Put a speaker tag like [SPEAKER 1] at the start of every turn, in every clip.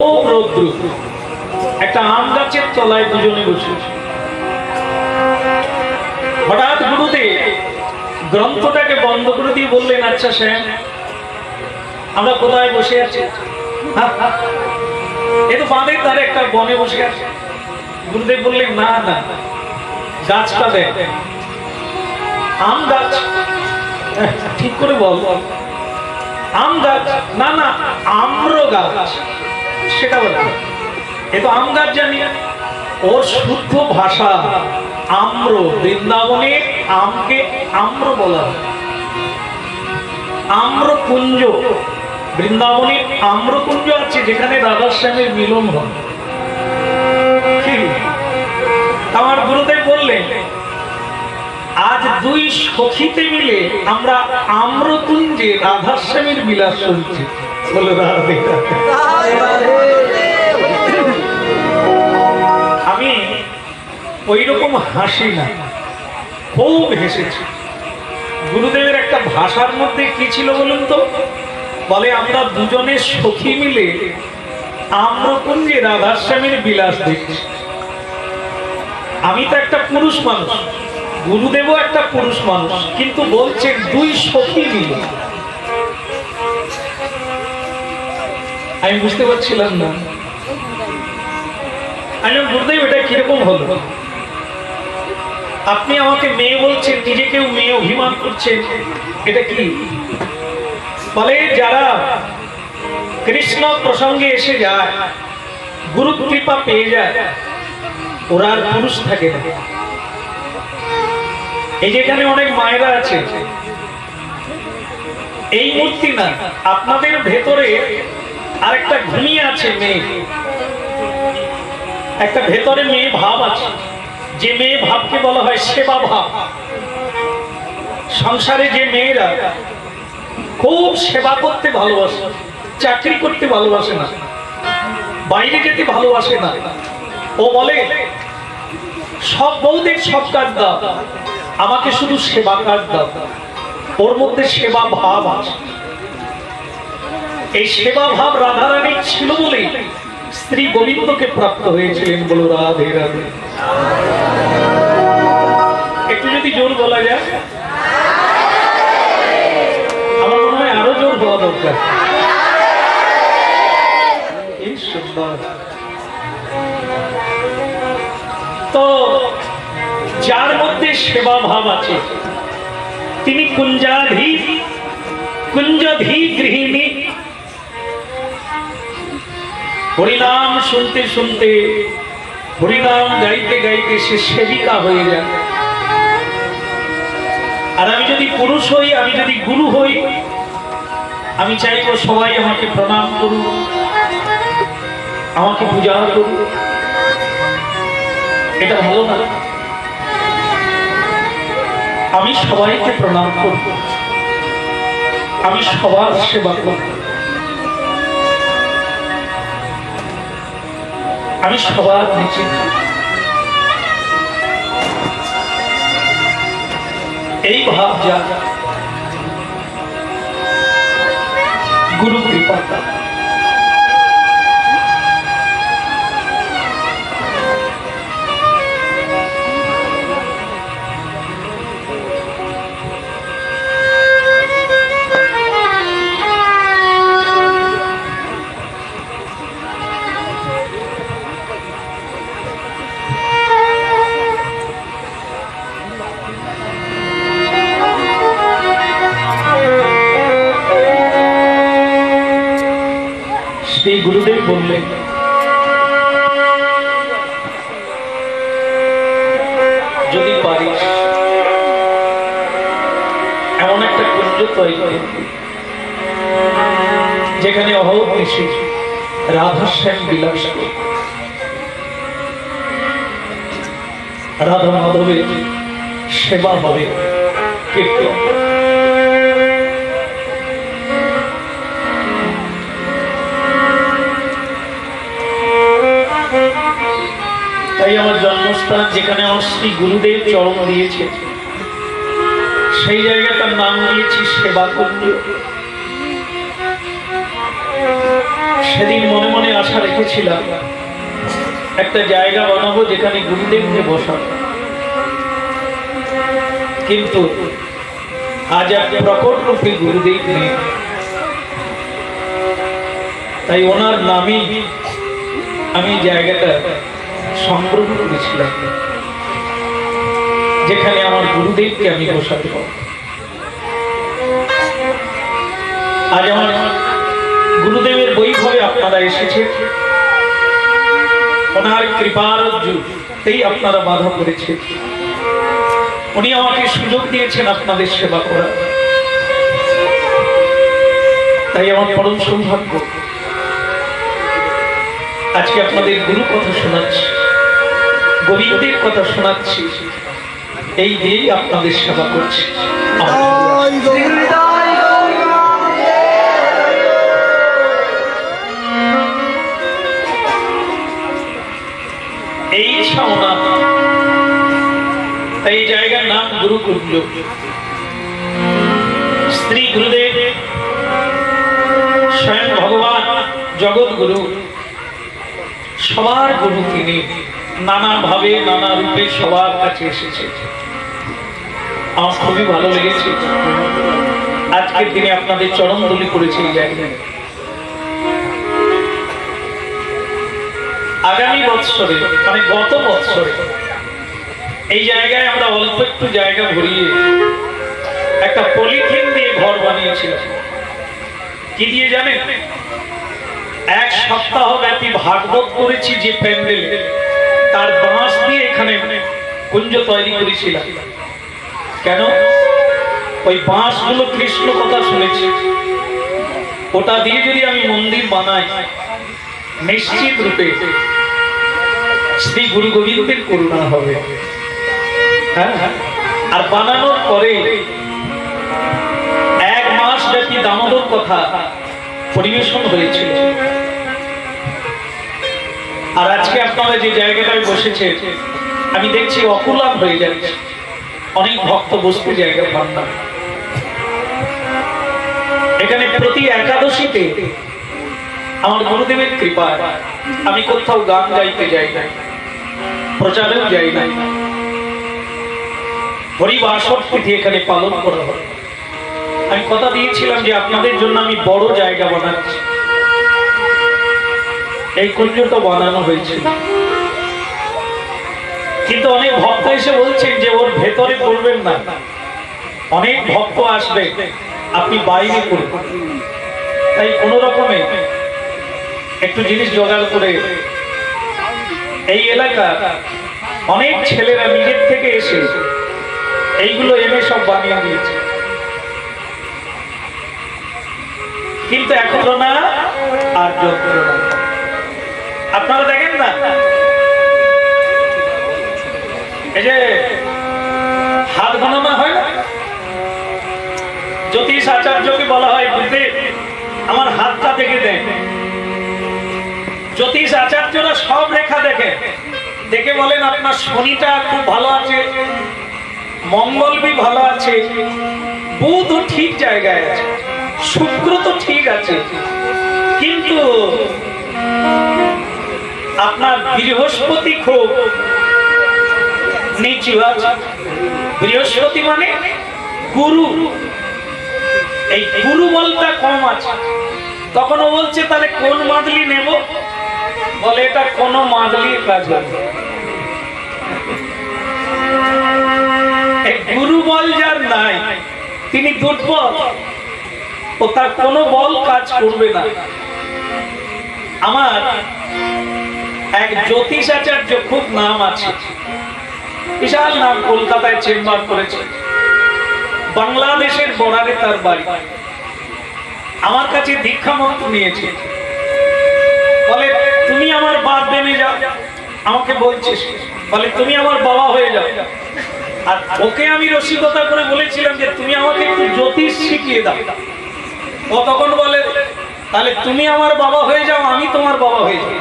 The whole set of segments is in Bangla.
[SPEAKER 1] খুব রৌদ্র, একটা আম গাছের তলায় দুজনে বসে। হঠাৎ গুরুদেব গ্রন্থটাকে বন্ধ করে দিয়ে বললেন, আচ্ছা স্যার আমরা কোথায় বসে আছি? এ তো বাঁধের ধারে একটা বনে বসে আছে। গুরুদেব বললেন, না না, গাছটা দেখ, আম গাছ। ঠিক করে বল, আম গাছ? না না, আম্র গাছ। সেটা বল, এ তো আম গাছ জানি। ওর শুদ্ধ ভাষা আম্র। বৃন্দাবনে আমকে আম্র বলা হয়, আম্রকুঞ্জ। বৃন্দাবনে আম্রকুঞ্জ আছে যেখানে রাধা শ্যামের মিলন হয়। আমার গুরুদেব বললেন, আজ দুই সখীতে মিলে আমরা আম্রকুঞ্জে রাধা শ্যামের বিলাস শুনছি। বলে রাধে। আমি ওই রকম হাসি না, খুব হেসেছি। গুরুদেবের একটা ভাষার মধ্যে কি ছিল বলুন তো? বলে, আমরা দুজনে সখী মিলে আম্রকুঞ্জে রাধা শ্যামের বিলাস দেখছি। আমি তো একটা পুরুষ মানুষ, গুরুদেবও একটা পুরুষ মানুষ, কিন্তু বলছেন দুই সখী মিলে। আমি বুঝতে পারছিলাম না। আমি গুরুদেব, এটা কিরকম হলো? আপনি আমাকে মেয়ে বলছেন, নিজেকেও মেয়ে অভিমান করছেন, এটা কি? বলে, যারা কৃষ্ণ প্রসঙ্গে এসে যায়, গুরু কৃপা পেয়ে যায়, ওরা আর পুরুষ থাকে না। এই যেখানে অনেক মায়েরা আছে, এই মূর্তি না, আপনাদের ভেতরে আরেকটা ঘুমিয়ে আছে মেয়ে, একটা ভেতরে মেয়ে ভাব আছে, যে মেয়ে ভাবকে বলা হয় সেবা ভাব। সংসারে যে মেয়েরা খুব সেবা করতে ভালোবাসে, চাকরি করতে ভালোবাসে না, বাইরে যেতে ভালোবাসে না, ও বলে সব বউদের সব কাজ দাও, আমাকে শুধু সেবা কাজ দাও। ওর মধ্যে সেবা ভাব আছে। এই সেবা ভাব রাধারানীর ছিল বলে স্ত্রী গোবিন্দকে প্রাপ্ত হয়েছিলেন। বলো রাধে রাধে। একটু যদি জোর বলা যায়, আমার মনে হয় আরো জোর বলা দরকার। এই সুন্দর। তো যার মধ্যে সেবা ভাব আছে, তিনি কুঞ্জধি গৃহিণী। হরিনাম শুনতে শুনতে, হরিনাম গাইতে গাইতে সে সেবিকা হয়ে যায়। আর আমি যদি পুরুষ হই, আমি যদি গুরু হই, আমি চাইবো সবাই আমাকে প্রণাম করুন, আমাকে পূজা করুন। এটা ভালো না? আমি সবাইকে প্রণাম করব, আমি সবার সেবা করব, আমি সবার নিচে। এই ভাব যা গুরু কৃপা। সেই গুরুদেব বললেন, যদি পারিস এমন একটা কুঞ্জ তৈরি করবি যেখানে অহর্নিশি রাধা শ্যাম বিলাস করবে, রাধা মাধবের সেবা হবে, কীর্তন। তাই আমার জন্মস্থান, যেখানে আমার শ্রী গুরুদেব চরণ দিয়েছে, সেই জায়গাটার নাম দিয়েছি সেবা কুঞ্জ। সেদিন মনে মনে আশা রেখেছিলাম একটা জায়গা বানাবো যেখানে গুরুদেবকে বসাবো, কিন্তু আজ এক প্রকট রূপে গুরুদেব নেই, তাই ওনার নামে আমি জায়গাটা সংগ্রহ করেছিলাম যেখানে আমার গুরুদেবকে আমি বসাতে পারব। আজ আমার গুরুদেবের বৈভবে আপনারা এসেছেন, ওনার কৃপারজ্জুতেই আপনারা বাধা করেছেন। উনি আমাকে সুযোগ দিয়েছেন আপনাদের সেবা করা, তাই আমার পরম সৌভাগ্য আজকে আপনাদের গুরু কথা শোনাচ্ছি, গোবিন্দের কথা শোনাচ্ছি, এই দিয়েই আপনাদের সেবা করছি। এই ছাওনা, এই জায়গার নাম গুরুকুঞ্জ। শ্রী গুরুদেব স্বয়ং ভগবান জগৎ গুরু, সবার গুরু তিনি, নানা ভাবে নানা রূপে সবার কাছে এসেছে। আমার খুবই ভালো লেগেছে আজকের দিনে আপনাদের চরণ ধুলি করেছে এই জায়গায়। আগামী বৎসরে মানে গত বৎসরে এই জায়গায় আমরা অল্প একটু জায়গা ভরিয়ে একটা পলিথিন দিয়ে ঘর বানিয়েছিলাম। কি দিয়ে জানেন? এক সপ্তাহ ব্যাপী ভাগবত করেছি যে প্যান্ডেল, তার বাঁশ দিয়ে এখানে কুঞ্জ তৈরি করেছিলাম। কেন? ওই বাঁশগুলো কৃষ্ণ কথা শুনেছি, ওটা দিয়ে যদি আমি মন্দির বানাই নিশ্চিত রূপে শ্রী গুরু গোবিন্দের করুণা হবে। হ্যাঁ, আর বানানোর পরে এক মাস ব্যাপী দামোদর কথা পরিবেশন হয়েছিল। আর আজকে আপনারা যে জায়গাটায় বসেছে আমি দেখছি অকুলাম হয়ে যাচ্ছে, অনেক ভক্ত বসতে জায়গা পান না। এখানে প্রতি একাদশীতে আমার গুরুদেবের কৃপায় আমি কোথাও গান গাইতে যাই না, প্রচারেও যাই না, হরিবাসর তিথি এখানে পালন করা হয়। আমি কথা দিয়েছিলাম যে আপনাদের জন্য আমি বড় জায়গা বানাচ্ছি, এই কুঞ্জটা বানানো হয়েছে। কিন্তু অনেক ভক্ত এসে বলছেন যে ওর ভেতরে করবেন না, অনেক ভক্ত আসবে, আপনি বাইরে করবেন। তাই কোন রকমে একটু জিনিস জোগাড় করে এই এলাকা অনেক ছেলেরা নিজের থেকে এসে এইগুলো এনে সব বানিয়ে দিয়েছে। কিন্তু এখনো না আর যন্ত্রণা। আপনারা দেখেন না, এই যে হাত গণনা হয় না, জ্যোতিষ আচার্যকে বলা হয় গুরুদেব আমার হাতটা দেখে দেন। জ্যোতিষ আচার্যরা সব রেখা দেখে, দেখে বলেন আপনার শনিটা খুব ভালো আছে, মঙ্গল বি ভালো আছে, বুধ ঠিক জায়গায় আছে, শুক্র তো ঠিক আছে, কিন্তু আপনার বৃহস্পতি খুব নিচু আছে। বৃহস্পতি মানে গুরু, এই গুরু বলটা কম আছে। তখন ও বলছে তাহলে কোন মাদলি নেব? বলে এটা কোন মাদলির কাজ হবে। এই গুরু বল যার নাই তিনি দুর্বল, ও তার কোনো বল কাজ করবে না। আমার এক জ্যোতিষ আচার্য, খুব নাম আছে, বিশাল নাম, কলকাতায় চেম্বার করেছে, বাংলাদেশের বর্ডারে তার বাড়ি। আমার কাছে দীক্ষা মন্ত্র নিয়েছে, বলে তুমি আমার বাপ বেনে যাও। আমাকে বলছিস, বলে তুমি আমার বাবা হয়ে যাও। আর ওকে আমি রসিকতা করে বলেছিলাম যে তুমি আমাকে একটু জ্যোতিষ শিখিয়ে দাও। ও তখন বলে তাহলে তুমি আমার বাবা হয়ে যাও, আমি তোমার বাবা হয়ে যাও।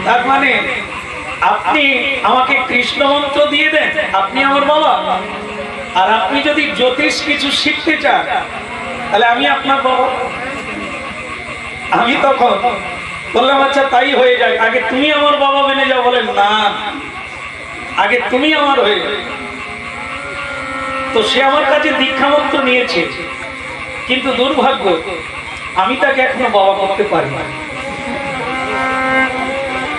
[SPEAKER 1] তার মানে আপনি আমাকে কৃষ্ণ মন্ত্র দিয়ে দেন, আপনি আমার বাবা, আর আপনি যদি জ্যোতিষ কিছু শিখতে চান তাহলে আমি আপনার বাবা। আমি তখন বললাম আচ্ছা তাই হয়ে যায়, আগে তুমি আমার বাবা বেনে যাও। বলেন না, আগে তুমি আমার হয়ে যাও। তো সে আমার কাছে দীক্ষা মন্ত্র নিয়েছে, কিন্তু দুর্ভাগ্য আমি তাকে এখনো বাবা করতে পারি না।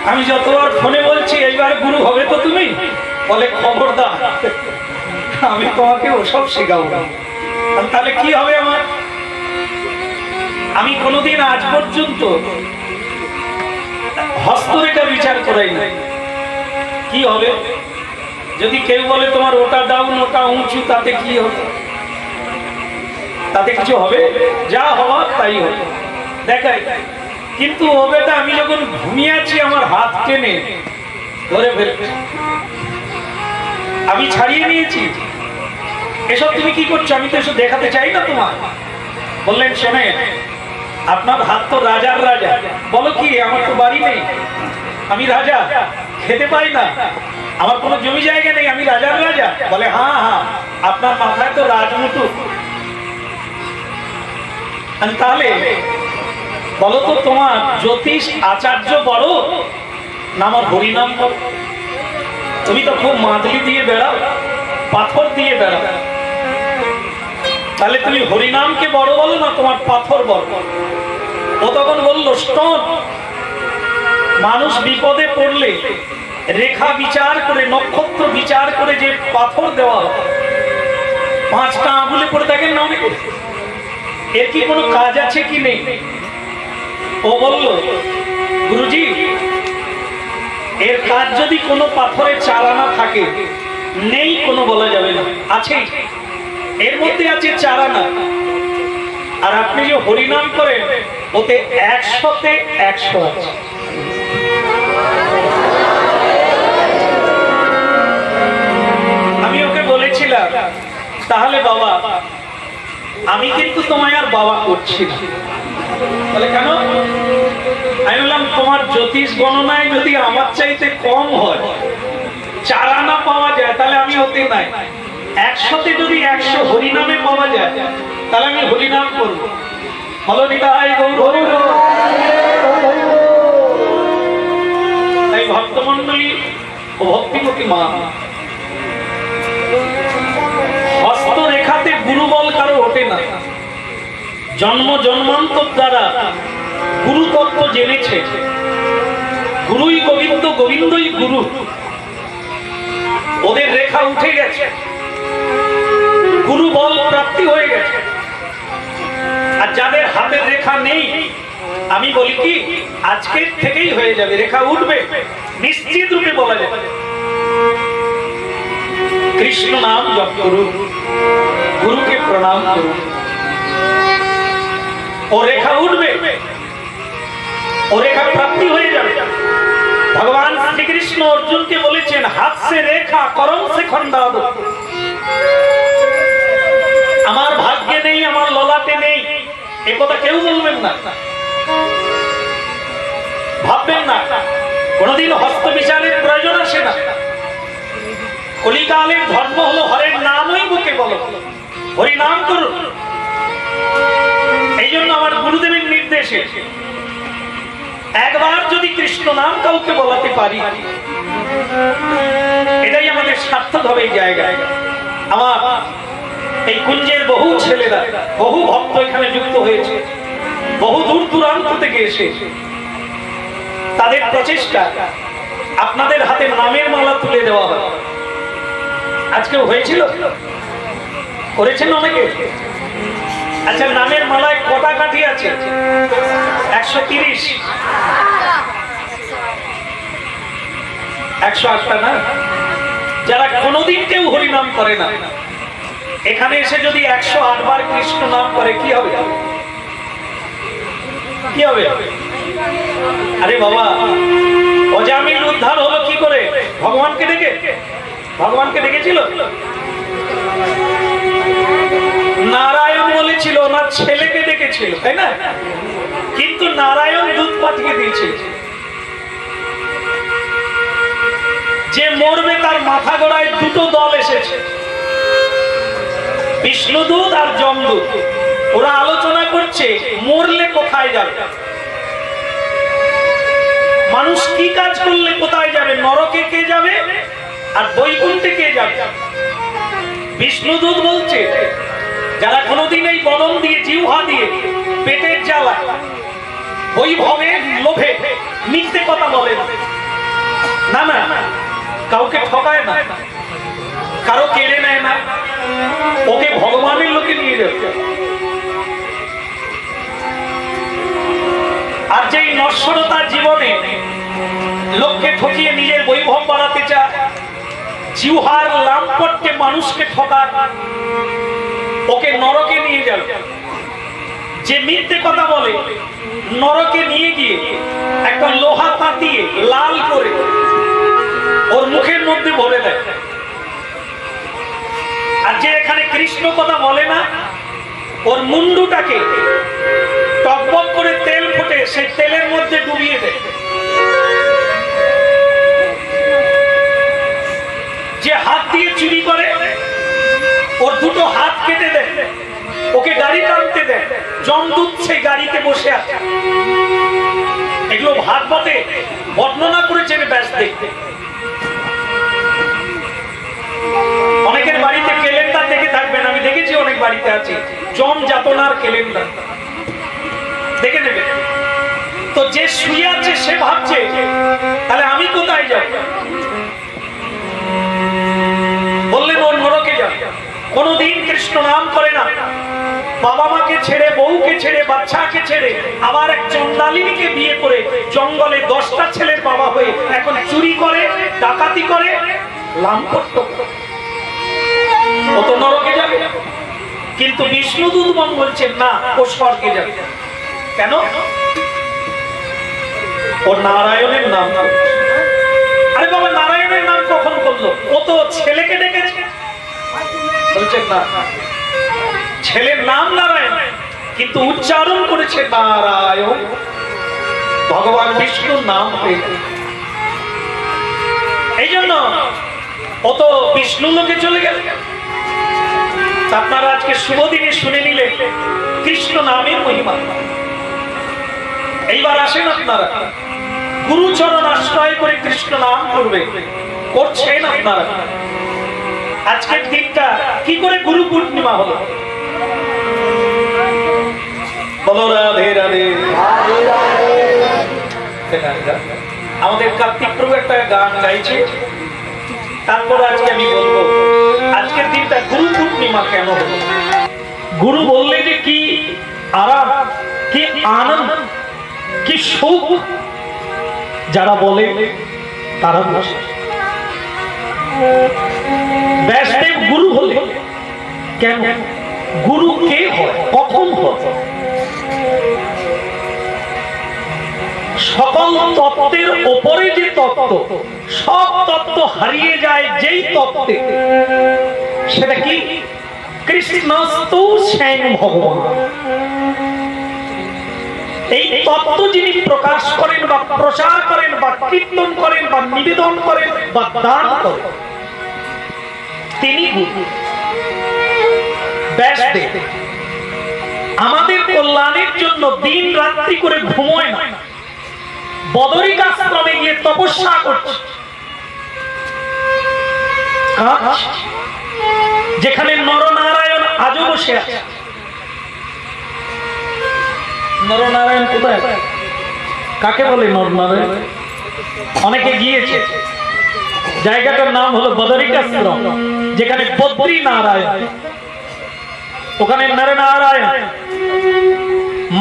[SPEAKER 1] আমি যতবার ফোনে বলছি এইবার গুরু হবে তো তুমি, বলে খবরদার আমি তোমাকে ওসব শেখাবো। তাহলে কি হবে আমার? আমি কোনোদিন আজ পর্যন্ত হস্তরেখা বিচার করাই না। কি হবে যদি কেউ বলে তোমার ওটা ডাউন ওটা উঁচু, তাতে কি হবে? তাতে কিছু হবে? যা হওয়ার তাই হবে, দেখাই। কিন্তু ও বেটা আমি যখন ঘুমিয়ে আছি আমার হাত টেনে ধরে ফেলছে, আমি ছাড়িয়ে নিয়েছি। এসব তুমি কি করছো? আমি তো এসব দেখাতে চাই না তোমার। বললেন শোনে, আপনার হাত তো রাজার রাজা। বলো কি? আমার তো বাড়ি নেই, আমি রাজা, খেতে পাই না, আমার কোনো জমি জায়গা নেই, আমি রাজার রাজা। বলে হ্যাঁ হ্যাঁ, আপনার মাথায় তো রাজমুটু। তাহলে বলো তো তোমার জ্যোতিষ আচার্য বড় না আমার হরিনাম বড়? তুমি তো খুব মাদলি দিয়ে বেড়াও, পাথর দিয়ে বেড়াও। তাহলে তুমি হরিনামকে বড় বলো না তোমার পাথর বড়? ও তখন বললো স্টোন। মানুষ বিপদে পড়লে রেখা বিচার করে, নক্ষত্র বিচার করে যে পাথর দেওয়া হয়, 5টা আঙুলে পড়ে থাকেন না অনেকে, এর কি কোনো কাজ আছে কি নেই? ও বলল গুরুজি, এর কাজ যদি কোনো পাথরে চারানা থাকে, নেই কোনো বলা যাবে না, আছে, এর মধ্যে আছে চারানা। আর আপনি যে হরিনাম করেন ওতে 100-তে 100 আছে। আমি ওকে বলেছিলাম তাহলে বাবা আমি কিন্তু তোমায় আর বাবা করছি না। তাহলে কেন? আমি বললাম তোমার জ্যোতিষ গণনায় যদি আমার চাইতে কম হয়, চারানা পাওয়া যায়, তাহলে আমি ওতে নাই। 100-তে যদি 100 হরিনামে পাওয়া যায়, তাহলে আমি হরিনাম করবো। বলো নিতাই গৌর। তাই ভক্তমন্ডলী ও ভক্তিমতী মা, হস্তরেখাতে গুরু বল কারো ওঠে না। জন্ম জন্মান্তর দ্বারা গুরু তত্ত্ব জেনেছে, গুরুই গোবিন্দ, গোবিন্দই গুরু। ওদের রেখা উঠে গেছে, গুরু বল প্রাপ্তি হয়ে গেছে। আর যাদের হাতের রেখা নেই, আমি বলি কি আজকের থেকেই হয়ে যাবে, রেখা উঠবে নিশ্চিত রূপে বলা যাবে। কৃষ্ণ নাম জপ করুন, গুরুকে প্রণাম করুন, ও রেখা উঠবে, ও রেখা প্রাপ্তি হয়ে যাবে। ভগবান শ্রীকৃষ্ণ অর্জুনকে বলেছেন হাত সে রেখা করম সে খন্ডাদ। আমার ভাগ্যে নেই, আমার ললাটে নেই, এ কথা কেউ বলবেন না, ভাববেন না। কোনদিন হস্ত বিচারের প্রয়োজন আসে না। কলিকালের ধর্ম হলো হরের নামই বুকে বলো, হরি নাম করুন। এই জন্য আমার গুরুদেবের নির্দেশে একবার যদি কৃষ্ণ নাম কাউকে বলাতে পারি, এটাই আমাদের সার্থক হবে এই জায়গায়। আমার এই কুঞ্জের বহু ছেলেরা, বহু ভক্ত এখানে যুক্ত হয়েছে, বহু দূর দূরান্ত থেকে এসে তাদের প্রচেষ্টা আপনাদের হাতে নামের মালা তুলে দেওয়া হয়। আজকেও হয়েছিল, করেছেন অনেকে। আচ্ছা, নামের মালায় কটা কাঠি আছে? 130, 108টা না? যারা কোনোদিন কেউ হরিনাম করে না, এখানে এসে যদি 108 বার কৃষ্ণ নাম করে কি হবে? কি হবে? আরে বাবা, অজামিল উদ্ধার হলো কি করে? ভগবানকে ডেকে। ভগবানকে ডেকেছিল? নারায়ণ বলেছিল না, ছেলেকে ডেকেছিল, তাই না? কিন্তু নারায়ণ দুধ পাঠিয়ে দিয়েছে। যে মরবে তার মাথা গড়ায় দুটো দল এসেছে, বিষ্ণুদূত আর যমদূত। ওরা আলোচনা করছে মরলে কোথায় যাবে। মানুষ কি কাজ করলে কোথায় যাবে, নরকে কে যাবে আর বৈকুণ্ঠে কে যাবে? বিষ্ণুদূত বলছে যারা কোনোদিন এই বদন দিয়ে জিহ্বা দিয়ে পেটের জ্বালা বৈভবের লোভে মিথ্যে কথা বলে না, না কাউকে ঠকায় না, কারো কেড়ে নেয় না, ওকে ভগবানের লোকে নিয়ে যাবে। আর যেই নশ্বরতার জীবনে লোককে ঠকিয়ে নিজের বৈভব বাড়াতে চায়, জিহ্বার লাম্পটকে মানুষকে ঠকায়, ওকে নরকে নিয়ে যাবে। যে মিথ্যে কথা বলে নরকে নিয়ে গিয়ে একটা লোহা পাতিয়ে লাল করে ওর মুখের মধ্যে ভরে দেয়। আর যে এখানে কৃষ্ণ কথা বলে না, ওর মুন্ডুটাকে টকবক করে তেল ফুটে সেই তেলের মধ্যে ডুবিয়ে দেয়। যে হাত দিয়ে চুরি করে ওর দুটো হাত কেটে দেয়, ওকে গাড়ি টানতে দেয়, যমদূত সেই গাড়িতে বসে আছে। এগুলো ভাগবতে বর্ণনা করেছেন ব্যাসদেব। অনেকের বাড়িতে ক্যালেন্ডার দেখে থাকবেন, আমি দেখেছি অনেক বাড়িতে আছে জম যাতনার ক্যালেন্ডার, দেখে নেবে। তো যে শুয়ে আছে সে ভাবছে তাহলে আমি কোথায় যাব, বললেন ওর নরকে যাবে। কোনদিন কৃষ্ণ নাম করে না, বাবা মাকে ছেড়ে, বউকে ছেড়ে, বাচ্চাকে ছেড়ে আবার এক চন্দালিনীকে বিয়ে করে জঙ্গলে 10টা ছেলের বাবা হয়ে এখন চুরি করে, ডাকাতি করে, লাম্পট্য ও তো নরকে যাবে। কিন্তু বিষ্ণুদূতগণ বলছেন না, ও স্বর্গে যাবে। কেন? ও নারায়ণের নাম। আরে বাবা, নারায়ণের নাম কখন করলো? ও তো ছেলেকে ডেকেছে। বলছেন না, ছেলের নাম নারায়ণ কিন্তু উচ্চারণ করেছে নারায়ণ, ভগবান বিষ্ণুর নাম হয়ে। এই জন্য ও তো বিষ্ণু লোকে চলে গেল। আপনারা আজকে শুভ দিনে শুনে নিলে কৃষ্ণ নামের মহিমা। এইবার আসেন আপনারা গুরুচরণ আশ্রয় করে কৃষ্ণ নাম করবে, করছেন আপনারা। আজকের দিনটা কি করে গুরু পূর্ণিমা হলো? বলো রাধে রাধে। আমাদের কার্তিক প্রভু একটা গান গাইছে, তারপর আজকে আমি বলবো আজকের দিনটা গুরু পূর্ণিমা কেন হলো। গুরু বললে যে কি আরাম, কি আনন্দ, কি সুখ, যারা বলে তারা বসে। ব্যাসদেব গুরু হলে কেন? গুরু কে হয়, কখন হয়? সকল তত্ত্বের উপরে যে তত্ত্ব, সব তত্ত্ব হারিয়ে যায় যেই তত্ত্বে, সেটা কি? কৃষ্ণস্তু স্বয়ং ভগবান। এই তত্ত্ব যিনি প্রকাশ করেন বা প্রচার করেন বা কীর্তন করেন বা নিবেদন করেন বা দান করেন, তিনি গুরু। ব্যাসদেব আমাদের কল্যাণের জন্য দিন রাত্রি করে ঘুমোয় না, বদরিকাশ্রমে গিয়ে তপস্যা করছে। যেখানে নরনারায়ণ আজও বসে আছে। নরনারায়ণ কোথায়? কাকে বলে নরনারায়ণ? অনেকে গিয়েছে, জায়গাটার নাম হলো বদরিকাশ্রম, যেখানে বদ্রী নারায়ণ, ওখানে নরনারায়ণ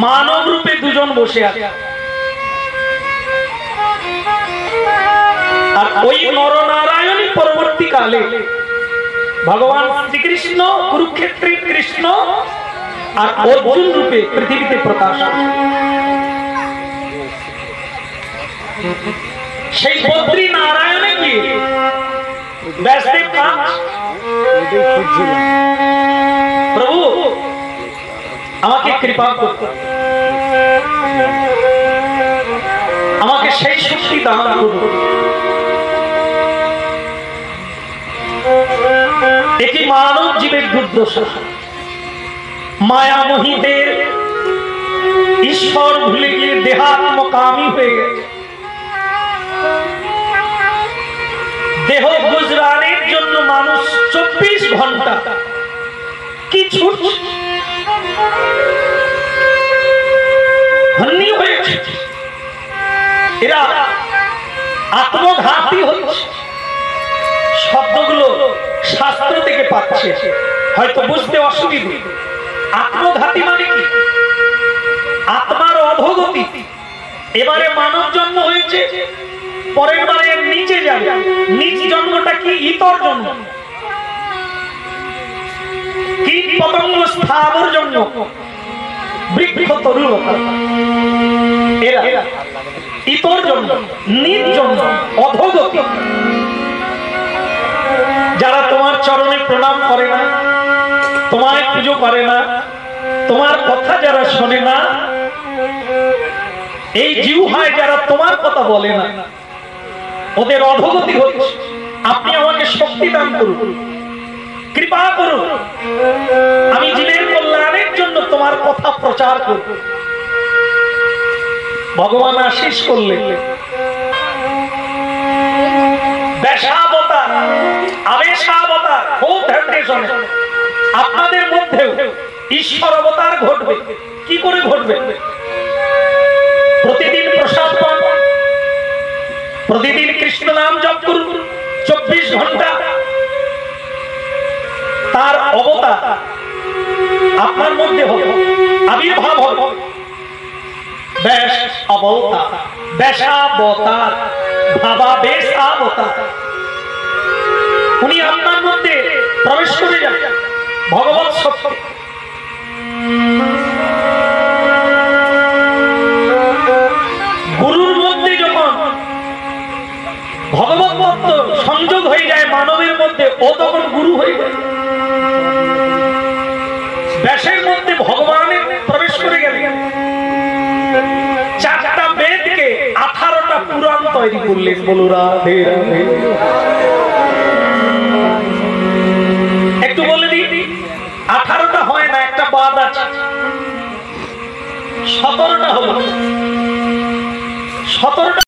[SPEAKER 1] মানব রূপে দুজন বসে আছে। আর ওই নরনারায়ণই পরবর্তীকালে ভগবান শ্রীকৃষ্ণ, কুরুক্ষেত্রের কৃষ্ণ আর অর্জুন রূপে পৃথিবীতে প্রকাশ। সেই বদ্রী নারায়ণে গিয়ে ব্যাসদেব প্রভু আমাকে কৃপা করুন, আমাকে সেই শক্তি দান করুন। একই মানব জীবের দুর্দশা, মায়ামোহিতের ঈশ্বর ভুলে গিয়ে দেহাত্মকামী হয়ে গেছে। দেহ গুজরানের জন্য মানুষ 24 ঘন্টা কি ছুট হন্নি হয়েছে। এরা আত্মঘাতী হচ্ছে। শব্দগুলো শাস্ত্র থেকে পাচ্ছে, হয়তো বুঝতে অসুবিধা। আত্মঘাতী মানে কি? আত্মার অধোগতি। এবারে মানব জন্ম হয়েছে, পরের বারে নিচে যাবে। নিচ জন্মটা কি? ইতর জন্ম। কীট পতঙ্গ স্থাবর জন্ম, বৃক্ষ তরুলতা। এরা ইতর জন্ম, নিচ জন্ম, অধোগতি। যারা তোমার চরণে প্রণাম করে না, তোমায় পুজো করে না, তোমার কথা যারা শোনে না, এই জিহ্বায় যারা তোমার কথা বলে না, ওদের অধোগতি হচ্ছে। আপনি আমাকে শক্তি দান করুন, কৃপা করুন, আমি জীবের কল্যাণের জন্য তোমার কথা প্রচার করব। ভগবান আশীষ করলেন। বেশাবতার, আবেশাবতার খুব ধ্যান শোনে। আপনাদের মধ্যেও ঈশ্বর অবতার ঘটবে। কি করে ঘটবে? প্রতিদিন প্রসাদ পান, প্রতিদিন কৃষ্ণ নাম জপ করুন 24 ঘন্টা। তার অবতার আপনার মধ্যে হবে, আবির্ভাব হবে। বেশ অবতার, বেশাবতার, ভাবাবেশাবতার। উনি আপনার মধ্যে প্রবেশ করে যান। ভগবৎ সত্য গুরুর মধ্যে যখন ভগবৎ তত্ত্ব সংযোগ হয়ে যায় মানবের মধ্যে, ও তখন গুরু হয়ে যায়। ব্যাসের মধ্যে ভগবানের প্রবেশ করে গেলে 4টা বেদকে 18টা পুরাণ তৈরি করলেন। বলো রাধে রাধে। একটু বলে দিই, 18টা হয় না, একটা বাদ আছে। 17টা হলো। 17টা